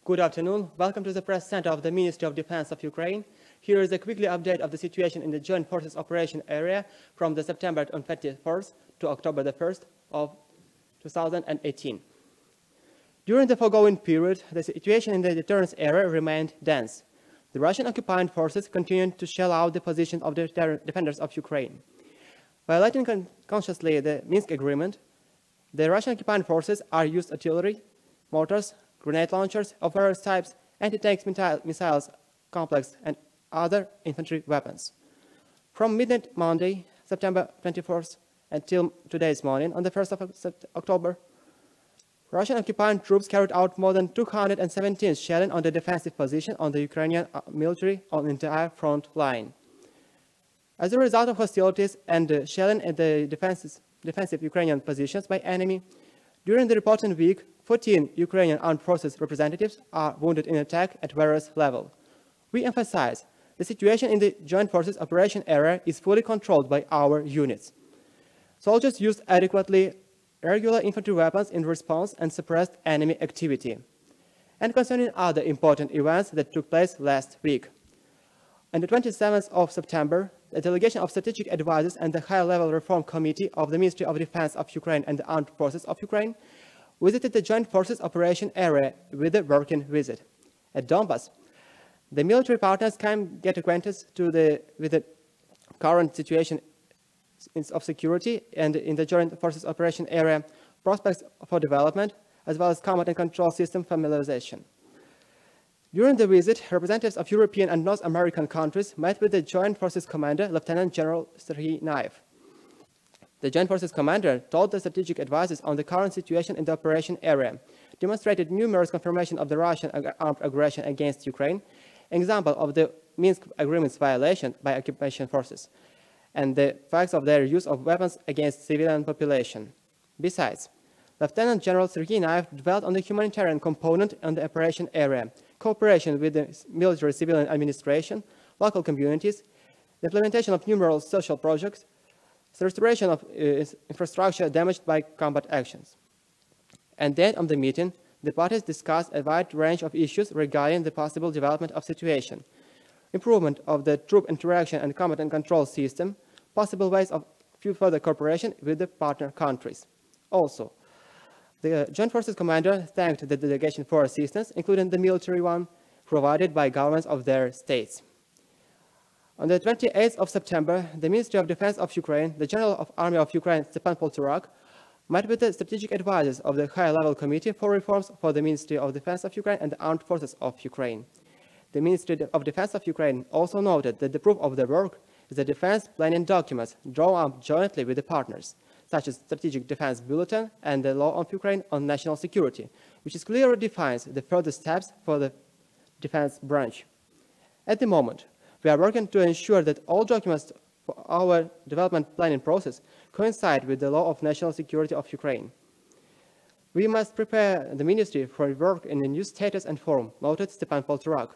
Good afternoon. Welcome to the press center of the Ministry of Defense of Ukraine. Here is a quickly update of the situation in the Joint Forces Operation area from the September 21st to October the 1st of 2018. During the foregoing period, the situation in the deterrence area remained dense. The Russian occupying forces continued to shell out the positions of the defenders of Ukraine. Violating consciously the Minsk agreement, the Russian occupying forces are used artillery, mortars, grenade launchers of various types, anti-tank missiles complex, and other infantry weapons. From midnight Monday, September 24th, until today's morning, on the 1st of October, Russian occupying troops carried out more than 217 shelling on the defensive position on the Ukrainian military on the entire front line. As a result of hostilities and shelling at the defensive Ukrainian positions by enemy, during the reporting week, 14 Ukrainian armed forces representatives are wounded in attack at various levels. We emphasize the situation in the Joint Forces Operation area is fully controlled by our units. Soldiers used adequately regular infantry weapons in response and suppressed enemy activity. And concerning other important events that took place last week. On the 27th of September, a delegation of strategic advisors and the high-level reform committee of the Ministry of Defense of Ukraine and the Armed Forces of Ukraine visited the Joint Forces Operation area with a working visit. At Donbass, the military partners can get acquainted with the current situation of security and in the Joint Forces Operation area, prospects for development, as well as combat and control system familiarization. During the visit, representatives of European and North American countries met with the Joint Forces Commander, Lieutenant General Serhiy Naev. The Joint Forces Commander told the strategic advisors on the current situation in the operation area, demonstrated numerous confirmation of the Russian armed aggression against Ukraine, example of the Minsk Agreement's violation by occupation forces, and the facts of their use of weapons against civilian population. Besides, Lieutenant General Serhiy Naev dwelt on the humanitarian component on the operation area, cooperation with the military civilian administration, local communities, the implementation of numerous social projects, the restoration of infrastructure damaged by combat actions. At the end of the meeting, the parties discussed a wide range of issues regarding the possible development of situation, improvement of the troop interaction and combat and control system, possible ways of further cooperation with the partner countries. Also, the Joint Forces Commander thanked the delegation for assistance, including the military one, provided by governments of their states. On the 28th of September, the Ministry of Defense of Ukraine, the General of Army of Ukraine, Stepan Poltorak, met with the strategic advisors of the high-level committee for reforms for the Ministry of Defense of Ukraine and the Armed Forces of Ukraine. The Ministry of Defense of Ukraine also noted that the proof of their work is the defense planning documents drawn up jointly with the partners, such as Strategic Defense Bulletin and the Law of Ukraine on National Security, which clearly defines the further steps for the defense branch. At the moment, we are working to ensure that all documents for our development planning process coincide with the Law of National Security of Ukraine. We must prepare the Ministry for work in a new status and form, noted Stepan Poltorak,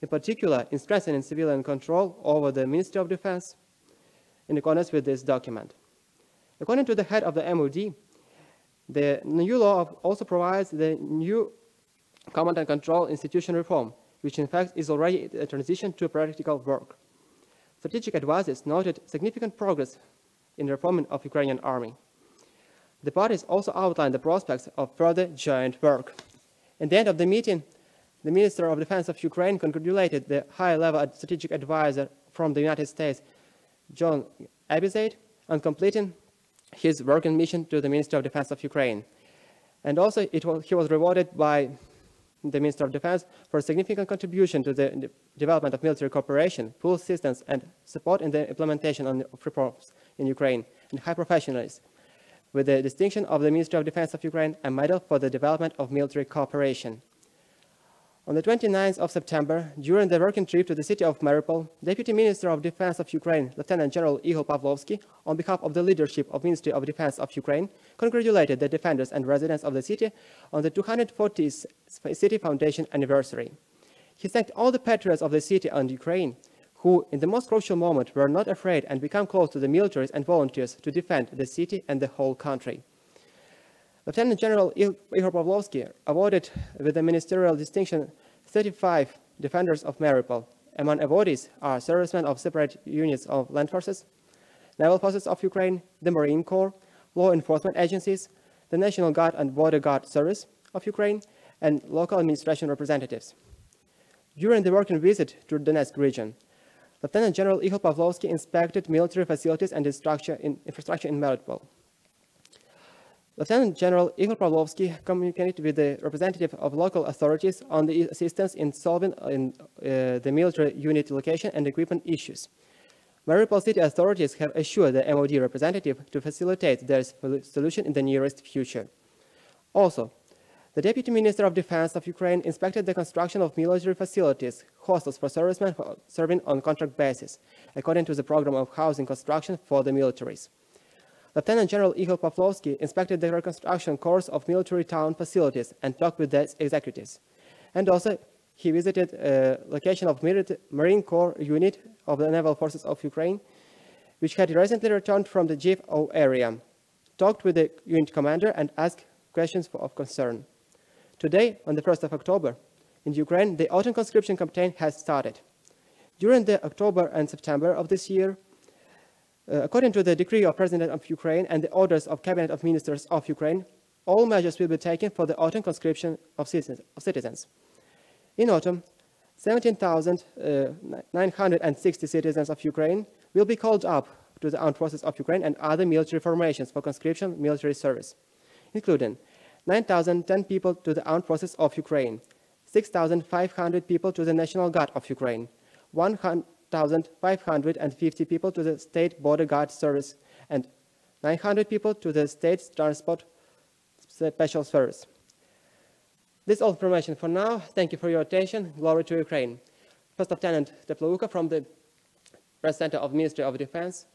in particular in strengthening civilian control over the Ministry of Defense in accordance with this document. According to the head of the MOD, the new law also provides the new command and control institution reform, which in fact is already a transition to practical work. Strategic advisors noted significant progress in the reforming of Ukrainian army. The parties also outlined the prospects of further joint work. At the end of the meeting, the Minister of Defense of Ukraine congratulated the high-level strategic advisor from the United States, John Abizade, on completing his working mission to the Ministry of Defense of Ukraine. And also, he was rewarded by the Minister of Defense for a significant contribution to the development of military cooperation, full assistance and support in the implementation of reforms in Ukraine, and high professionalism, with the distinction of the Ministry of Defense of Ukraine and medal for the development of military cooperation. On the 29th of September, during the working trip to the city of Mariupol, Deputy Minister of Defense of Ukraine, Lieutenant General Igor Pavlovsky, on behalf of the leadership of Ministry of Defense of Ukraine, congratulated the defenders and residents of the city on the 240th City Foundation anniversary. He thanked all the patriots of the city and Ukraine who, in the most crucial moment, were not afraid and became close to the militaries and volunteers to defend the city and the whole country. Lieutenant General Ihor Pavlovsky awarded with the ministerial distinction 35 defenders of Mariupol. Among awardees are servicemen of separate units of land forces, naval forces of Ukraine, the Marine Corps, law enforcement agencies, the National Guard and Border Guard Service of Ukraine, and local administration representatives. During the working visit to the Donetsk region, Lieutenant General Ihor Pavlovsky inspected military facilities and infrastructure in Mariupol. Lieutenant General Ihor Pavlovsky communicated with the representative of local authorities on the assistance in solving the military unit location and equipment issues. Mariupol city authorities have assured the MOD representative to facilitate their solution in the nearest future. Also, the Deputy Minister of Defense of Ukraine inspected the construction of military facilities, hostels for servicemen serving on contract basis, according to the program of housing construction for the militaries. Lieutenant General Ihor Pavlovsky inspected the reconstruction course of military town facilities and talked with the executives. And also, he visited a location of Marine Corps unit of the Naval Forces of Ukraine, which had recently returned from the GFO area, talked with the unit commander and asked questions of concern. Today, on the 1st of October, in Ukraine, the autumn conscription campaign has started. During the October and September of this year, according to the decree of President of Ukraine and the orders of Cabinet of Ministers of Ukraine, all measures will be taken for the autumn conscription of citizens. In autumn, 17,960 citizens of Ukraine will be called up to the armed forces of Ukraine and other military formations for conscription military service, including 9,010 people to the armed forces of Ukraine, 6,500 people to the National Guard of Ukraine, 1,550 people to the State Border Guard Service, and 900 people to the State Transport Special Service. This is all information for now. Thank you for your attention. Glory to Ukraine. First Lieutenant Teplouka from the Press Center of Ministry of Defense.